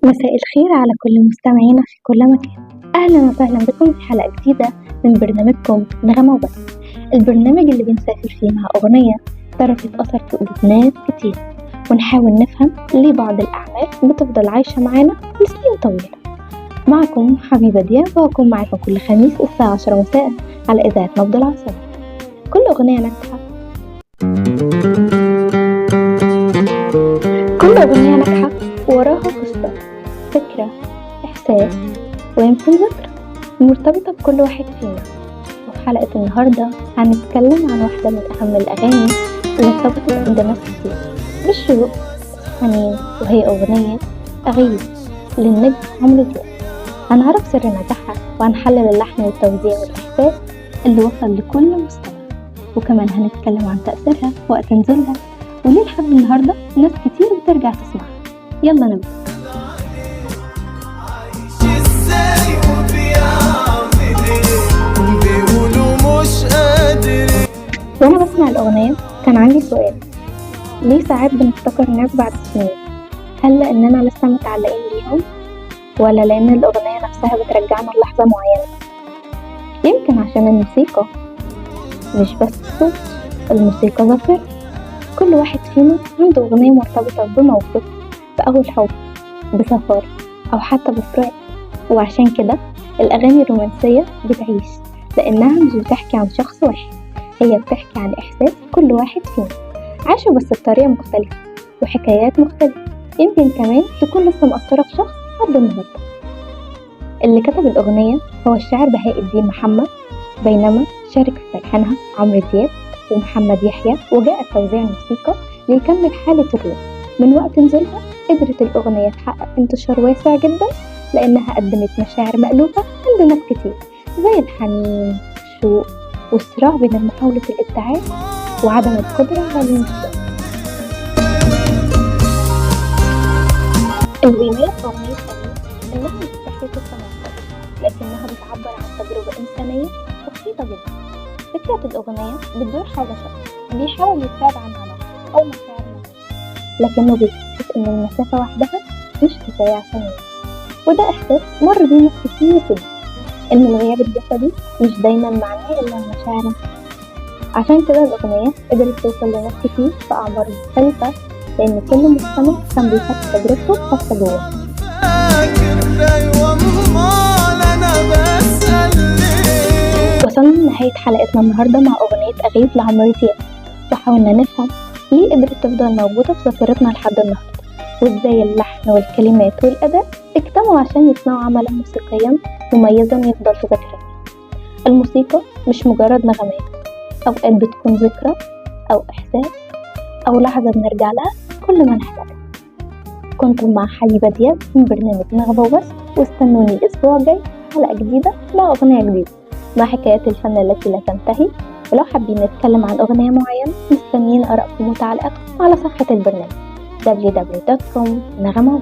مساء الخير على كل مستمعينا في كل مكان. أهلا وسهلا بكم في حلقة جديدة من برنامجكم نغمة وبس، البرنامج اللي بنسافر فيه مع أغنية تركت أثر في قلوب ناس كتير، ونحاول نفهم ليه بعض الأعمال بتفضل عايشة معانا لسنين طويلة. معكم حبيبة دياب، وهكون معكم كل خميس الساعة 10 مساء على إذاعة نبض العصر. كل أغنية ناجحة وراها قصة، فكرة، إحساس، ويمكن ذكرى مرتبطة بكل واحد فينا. وفي حلقة النهاردة هنتكلم عن واحدة من أهم الأغاني اللي ارتبطت عند ناس كتير بالشوق والحنين، وهي أغنية أغيب للنجم عمرو دياب. هنعرف سر نجاحها، وهنحلل اللحن والتوزيع والإحساس اللي وصل لكل مستمع، وكمان هنتكلم عن تأثيرها وقت نزولها وليه لحد النهاردة ناس كتير بترجع تسمعها. يلا نبدأ. وانا بسمع الأغنية كان عندي سؤال: ليه ساعات بنفتكر الناس بعد سنين؟ هل لأننا لسه متعلقين بيهم، ولا لأن الأغنية نفسها بترجعنا للحظة معينة؟ يمكن عشان الموسيقى مش بس الصوت، الموسيقى ذاكرة. كل واحد فينا عنده أغنية مرتبطة بموقف، بأول حب، بسفر، أو حتى بفراق. وعشان كده الأغاني الرومانسية بتعيش، لأنها مش بتحكي عن شخص واحد، هي بتحكي عن إحساس كل واحد فينا عاشه بس بطريقة مختلفة وحكايات مختلفة. يمكن كمان تكون لسه مأثرة في شخص لحد النهاردة. اللي كتب الأغنية هو الشاعر بهاء الدين محمد، بينما شارك في تلحينها عمرو دياب ومحمد يحيى، وجاء توزيع الموسيقى ليكمل حالة الروح. من وقت نزولها قدرت الأغنية تحقق انتشار واسع جدا، لأنها قدمت مشاعر مألوفة عند ناس كتير، زي الحنين، الشوق، والصراع بين محاولة الابتعاد وعدم القدرة على الانفصال. الغناء أغنية إنها مش بتحكي قصة معقدة، لكنها بتعبر عن تجربة إنسانية بسيطة جدا. فكرة الأغنية بتدور حول شخص بيحاول يبتعد عن علاقة أو مشاعر، لكنه بيكتشف إن المسافة وحدها مش كفاية عشان يعيش. وده إحساس مر بيه ناس كتير جدا، إن الغياب الجسدي مش دايما معناه إلا المشاعر. عشان كده الأغنية قدرت توصل لناس كتير في أعمار مختلفة، لأن كل مستمع كان بيحس تجربته خاصة جواه. وصلنا لنهاية حلقتنا النهاردة مع أغنية أغيب لعمرو دياب، وحاولنا نفهم ليه قدرت تفضل موجودة في ذاكرتنا لحد النهاردة، وإزاي اللحن والكلمات والأداء اجتمعوا عشان يصنعوا عملا موسيقيا مميزا يفضل في ذاكرتنا. الموسيقى مش مجرد نغمات، أوقات بتكون ذكرى أو إحساس أو لحظة بنرجع لها كل ما نحتاجها. كنتم مع حبيبة دياب من برنامج نغمة وبس، واستنوني الأسبوع الجاي حلقة جديدة مع أغنية جديدة، مع حكايات الفن التي لا تنتهي. ولو حابين نتكلم عن أغنية معينة مستنيين آرائكم وتعليقاتكم على صفحة البرنامج www.نغمة.